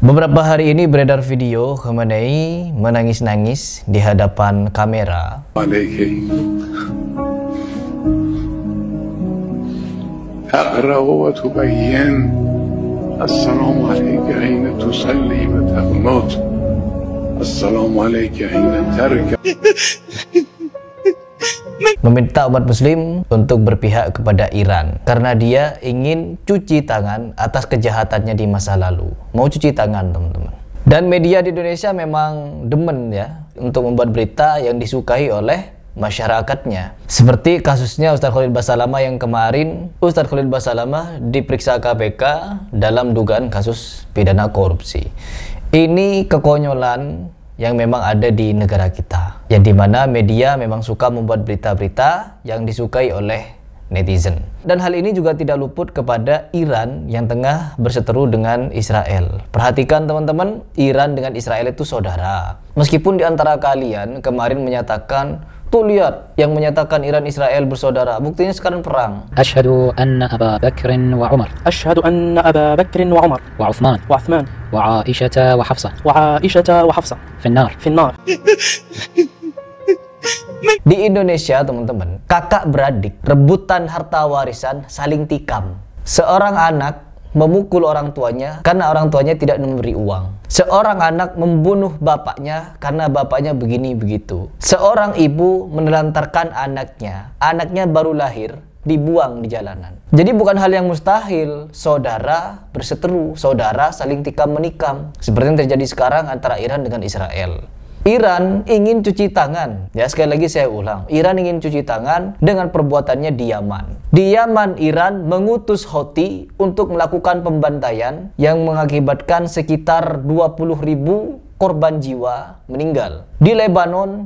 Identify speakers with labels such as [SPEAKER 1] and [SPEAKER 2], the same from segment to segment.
[SPEAKER 1] Beberapa hari ini beredar video Khamenei menangis-nangis di hadapan kamera.
[SPEAKER 2] تقرأ وتبين السلام عليك حين تصلي وتقنط السلام عليك حين تركع.
[SPEAKER 1] Meminta umat muslim untuk berpihak kepada Iran karena dia ingin cuci tangan atas kejahatannya di masa lalu. Mau cuci tangan, teman-teman. Dan media di Indonesia memang demen ya untuk membuat berita yang disukai oleh masyarakatnya. Seperti kasusnya Ustadz Khalid Basalamah yang kemarin Ustadz Khalid Basalamah diperiksa KPK dalam dugaan kasus pidana korupsi. Ini kekonyolan yang memang ada di negara kita, yang dimana media memang suka membuat berita-berita yang disukai oleh netizen. Dan hal ini juga tidak luput kepada Iran yang tengah berseteru dengan Israel. Perhatikan teman-teman, Iran dengan Israel itu saudara. Meskipun di antara kalian kemarin menyatakan, tuh lihat, yang menyatakan Iran Israel bersaudara, buktinya sekarang perang.
[SPEAKER 3] Asyhadu anna Aba Bakr wa Umar.
[SPEAKER 4] Asyhadu anna Aba Bakr wa Umar.
[SPEAKER 3] Wa Uthman.
[SPEAKER 4] Wa Uthman.
[SPEAKER 3] Wa Aisyah wa Hafsah.
[SPEAKER 4] Wa Aisyah wa Hafsah.
[SPEAKER 3] Finnar.
[SPEAKER 4] Finnar.
[SPEAKER 1] Di Indonesia, teman-teman, kakak beradik rebutan harta warisan saling tikam. Seorang anak memukul orang tuanya karena orang tuanya tidak memberi uang. Seorang anak membunuh bapaknya karena bapaknya begini begitu. Seorang ibu menelantarkan anaknya. Anaknya baru lahir, dibuang di jalanan. Jadi bukan hal yang mustahil saudara berseteru, saudara saling tikam menikam, seperti yang terjadi sekarang antara Iran dengan Israel. Iran ingin cuci tangan. Ya, sekali lagi saya ulang. Iran ingin cuci tangan dengan perbuatannya di Yaman. Di Yaman, Iran mengutus Houthi untuk melakukan pembantaian yang mengakibatkan sekitar 20.000 korban jiwa meninggal. Di Lebanon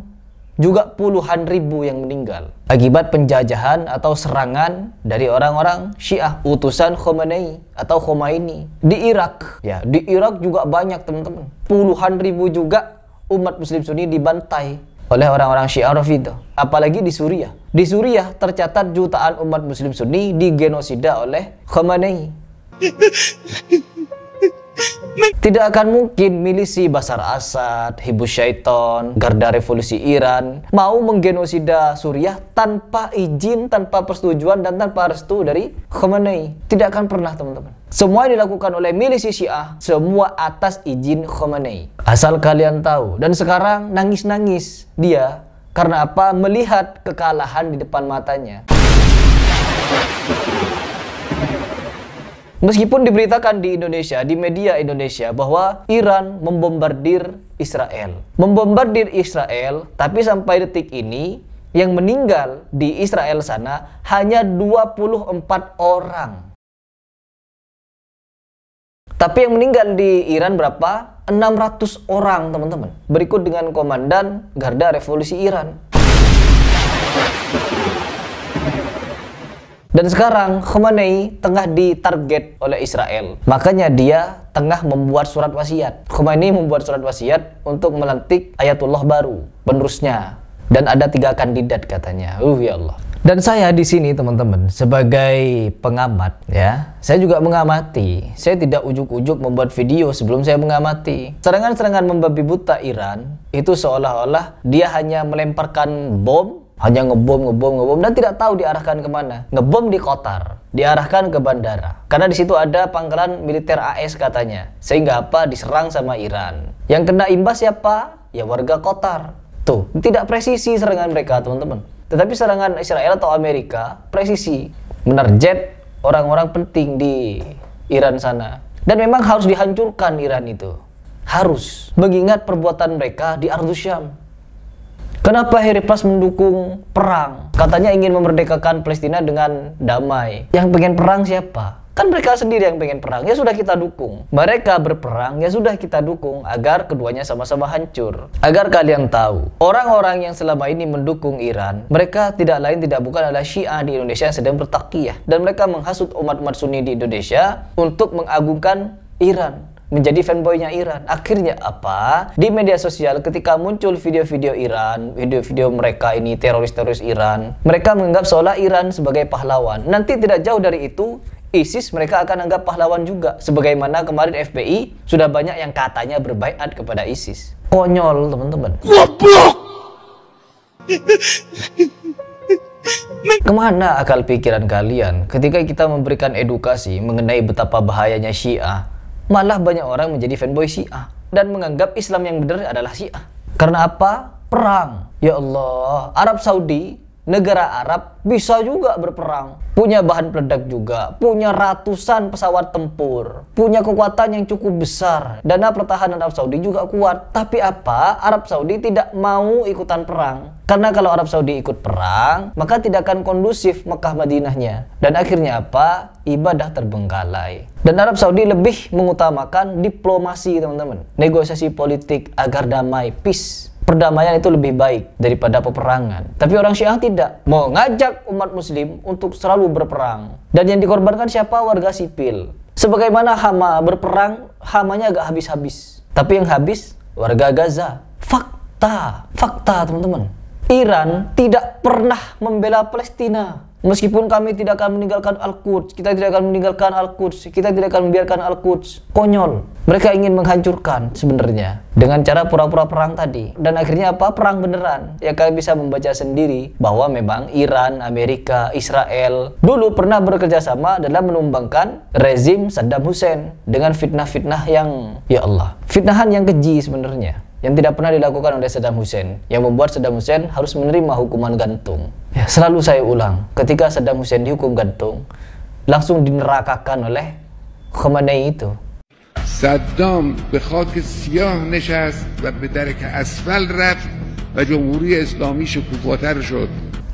[SPEAKER 1] juga puluhan ribu yang meninggal akibat penjajahan atau serangan dari orang-orang Syiah utusan Khamenei atau Khomeini. Di Irak, ya, di Irak juga banyak, teman-teman. Puluhan ribu juga umat muslim Sunni dibantai oleh orang-orang Syiah Rafidhah. Apalagi di Suriah. Di Suriah tercatat jutaan umat muslim Sunni digenosida oleh Khamenei. Tidak akan mungkin milisi Bashar Assad, Hizbus Syaiton, Garda Revolusi Iran mau menggenosida Suriah tanpa izin, tanpa persetujuan, dan tanpa restu dari Khamenei. Tidak akan pernah, teman-teman. Semua dilakukan oleh milisi Syiah, semua atas izin Khamenei. Asal kalian tahu. Dan sekarang nangis-nangis dia. Karena apa? Melihat kekalahan di depan matanya. Meskipun diberitakan di Indonesia, di media Indonesia, bahwa Iran membombardir Israel. Membombardir Israel, tapi sampai detik ini, yang meninggal di Israel sana hanya 24 orang. Tapi yang meninggal di Iran berapa? 600 orang, teman-teman. Berikut dengan Komandan Garda Revolusi Iran. Dan sekarang Khamenei tengah ditarget oleh Israel. Makanya dia tengah membuat surat wasiat. Khamenei membuat surat wasiat untuk melantik Ayatullah baru, penerusnya. Dan ada 3 kandidat katanya. Ya Allah. Dan saya di sini, teman-teman, sebagai pengamat, ya, saya juga mengamati. Saya tidak ujuk-ujuk membuat video sebelum saya mengamati. Serangan-serangan membabi buta Iran itu seolah-olah dia hanya melemparkan bom, hanya ngebom, dan tidak tahu diarahkan kemana. Ngebom di Qatar, diarahkan ke bandara. Karena di situ ada pangkalan militer AS katanya. Sehingga apa? Diserang sama Iran. Yang kena imbas siapa? Ya warga Qatar. Tuh, tidak presisi serangan mereka, teman-teman. Tetapi serangan Israel atau Amerika presisi, menerjet orang-orang penting di Iran sana. Dan memang harus dihancurkan Iran itu. Harus, mengingat perbuatan mereka di Ardus Syam. Kenapa Heriplas mendukung perang? Katanya ingin memerdekakan Palestina dengan damai. Yang pengen perang siapa? Kan mereka sendiri yang pengen perang. Ya sudah kita dukung. Mereka berperang, ya sudah kita dukung agar keduanya sama-sama hancur. Agar kalian tahu, orang-orang yang selama ini mendukung Iran, mereka tidak lain tidak bukan adalah Syiah di Indonesia yang sedang bertakyah. Dan mereka menghasut umat-umat Sunni di Indonesia untuk mengagungkan Iran, menjadi fanboynya Iran. Akhirnya apa? Di media sosial ketika muncul video-video Iran, video-video mereka ini teroris-teroris Iran, mereka menganggap seolah Iran sebagai pahlawan. Nanti tidak jauh dari itu, ISIS mereka akan anggap pahlawan juga. Sebagaimana kemarin FPI sudah banyak yang katanya berbaiat kepada ISIS. Konyol, teman-teman. Kemana akal pikiran kalian ketika kita memberikan edukasi mengenai betapa bahayanya Syiah? Malah banyak orang menjadi fanboy Syiah dan menganggap Islam yang benar adalah Syiah. Karena apa? Perang. Ya Allah, Arab Saudi, negara Arab, bisa juga berperang. Punya bahan peledak juga, punya ratusan pesawat tempur, punya kekuatan yang cukup besar. Dana pertahanan Arab Saudi juga kuat. Tapi apa? Arab Saudi tidak mau ikutan perang. Karena kalau Arab Saudi ikut perang, maka tidak akan kondusif Mekah Madinahnya. Dan akhirnya apa? Ibadah terbengkalai. Dan Arab Saudi lebih mengutamakan diplomasi, teman-teman. Negosiasi politik agar damai, peace. Perdamaian itu lebih baik daripada peperangan. Tapi orang Syiah tidak. Mau ngajak umat muslim untuk selalu berperang. Dan yang dikorbankan siapa? Warga sipil. Sebagaimana Hama berperang, Hamanya agak habis-habis. Tapi yang habis, warga Gaza. Fakta teman-teman. Iran tidak pernah membela Palestina. Meskipun kami tidak akan meninggalkan Al-Quds, kita tidak akan meninggalkan Al-Quds, kita tidak akan membiarkan Al-Quds. Konyol. Mereka ingin menghancurkan sebenarnya dengan cara pura-pura perang tadi. Dan akhirnya apa? Perang beneran. Ya kalian bisa membaca sendiri bahwa memang Iran, Amerika, Israel dulu pernah bekerja sama dalam menumbangkan rezim Saddam Hussein dengan fitnah-fitnah yang, ya Allah, fitnahan yang keji sebenarnya, yang tidak pernah dilakukan oleh Saddam Hussein, yang membuat Saddam Hussein harus menerima hukuman gantung. Ya, selalu saya ulang, ketika Saddam Hussein dihukum gantung, langsung dinerakakan oleh Khomeini itu.
[SPEAKER 2] صدام به خاک سیاه نشست و به درک اسفل رفت و جمهوری اسلامی شکوفاتر شد.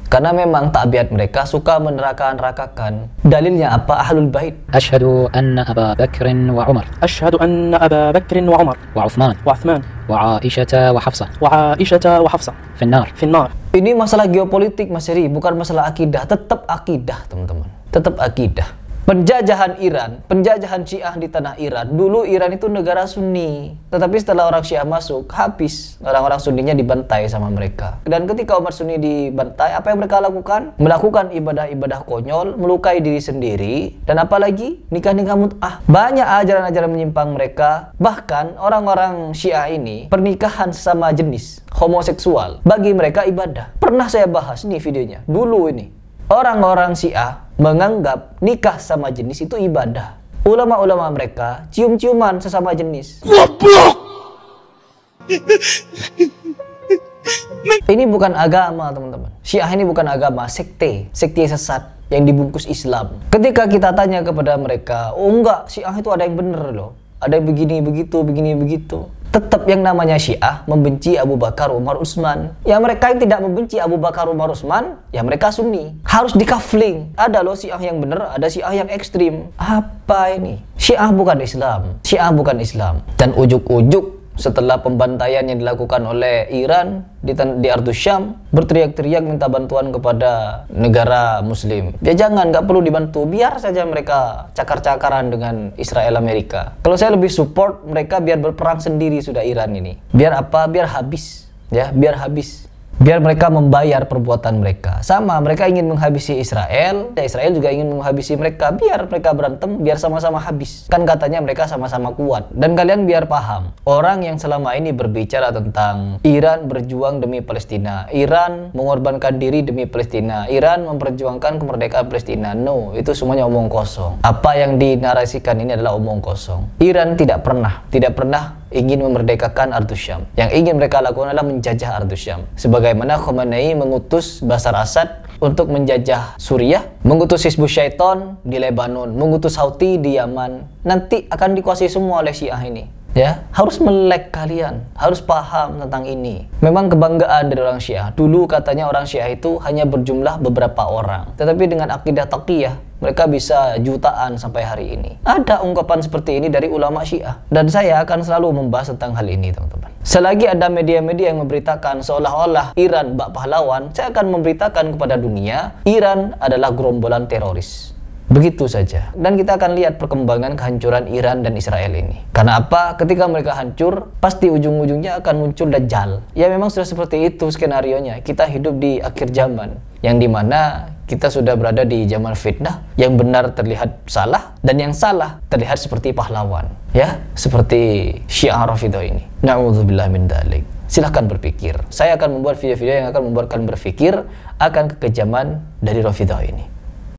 [SPEAKER 1] Karena memang tabiat mereka suka meneraka-nerakakan. Dalilnya apa? Ahlul Bait.
[SPEAKER 3] أشهد أن أبا بكر وعمر
[SPEAKER 4] أشهد أن أبا بكر وعمر
[SPEAKER 3] وعثمان
[SPEAKER 4] وعثمان
[SPEAKER 3] وعائشة وحفصة
[SPEAKER 4] وعائشة وحفصة
[SPEAKER 3] في النار.
[SPEAKER 4] في النار.
[SPEAKER 1] Ini masalah geopolitik, Mas Heri, bukan masalah akidah. Tetap akidah, teman-teman. Tetap akidah. Penjajahan Iran, penjajahan Syiah di tanah Iran. Dulu Iran itu negara Sunni. Tetapi setelah orang Syiah masuk, habis. Orang-orang Sunninya dibantai sama mereka. Dan ketika umat Sunni dibantai, apa yang mereka lakukan? Melakukan ibadah-ibadah konyol, melukai diri sendiri. Dan apalagi? Nikah-nikah mut'ah. Banyak ajaran-ajaran menyimpang mereka. Bahkan orang-orang Syiah ini, pernikahan sesama jenis, homoseksual, bagi mereka ibadah. Pernah saya bahas nih videonya. Dulu ini. Orang-orang Syiah menganggap nikah sama jenis itu ibadah. Ulama-ulama mereka cium-ciuman sesama jenis. Ini bukan agama, teman-teman. Syiah ini bukan agama, sekte sesat yang dibungkus Islam. Ketika kita tanya kepada mereka, oh enggak, Syiah itu ada yang bener loh. Ada yang begini begitu, begini begitu. Tetap yang namanya Syiah membenci Abu Bakar, Umar, Utsman. Ya mereka yang tidak membenci Abu Bakar, Umar, Utsman, ya mereka Sunni. Harus dikafling. Ada loh Syiah yang benar, ada Syiah yang ekstrim. Apa ini? Syiah bukan Islam. Syiah bukan Islam. Dan ujuk-ujuk setelah pembantaian yang dilakukan oleh Iran di Ardus Syam, berteriak-teriak minta bantuan kepada negara Muslim. Ya jangan, nggak perlu dibantu, biar saja mereka cakar-cakaran dengan Israel Amerika. Kalau saya lebih support mereka biar berperang sendiri sudah Iran ini. Biar apa? Biar habis. Ya, biar habis. Biar mereka membayar perbuatan mereka. Sama, mereka ingin menghabisi Israel, ya Israel juga ingin menghabisi mereka. Biar mereka berantem, biar sama-sama habis. Kan katanya mereka sama-sama kuat. Dan kalian biar paham, orang yang selama ini berbicara tentang Iran berjuang demi Palestina, Iran mengorbankan diri demi Palestina, Iran memperjuangkan kemerdekaan Palestina. No, itu semuanya omong kosong. Apa yang dinarasikan ini adalah omong kosong. Iran tidak pernah ingin memerdekakan Ardus Syam. Yang ingin mereka lakukan adalah menjajah Ardus Syam. Sebagaimana Khomeini mengutus Bashar Assad untuk menjajah Suriah, mengutus Hizbus Syaiton di Lebanon, mengutus Houthi di Yaman. Nanti akan dikuasai semua oleh Syiah ini. Ya, harus melek kalian, harus paham tentang ini. Memang kebanggaan dari orang Syiah. Dulu katanya orang Syiah itu hanya berjumlah beberapa orang. Tetapi dengan akidah taqiyah, mereka bisa jutaan sampai hari ini. Ada ungkapan seperti ini dari ulama Syiah. Dan saya akan selalu membahas tentang hal ini, teman-teman. Selagi ada media-media yang memberitakan seolah-olah Iran bak pahlawan, saya akan memberitakan kepada dunia, Iran adalah gerombolan teroris. Begitu saja. Dan kita akan lihat perkembangan kehancuran Iran dan Israel ini. Karena apa? Ketika mereka hancur, pasti ujung-ujungnya akan muncul Dajjal. Ya memang sudah seperti itu skenarionya. Kita hidup di akhir zaman, yang dimana kita sudah berada di zaman fitnah, yang benar terlihat salah dan yang salah terlihat seperti pahlawan, ya, seperti Syiah Rafidhah ini. Na'udzubillah min dzalik. Silahkan berpikir. Saya akan membuat video-video yang akan membuat kalian berpikir akan kekejaman dari Rafidhah ini.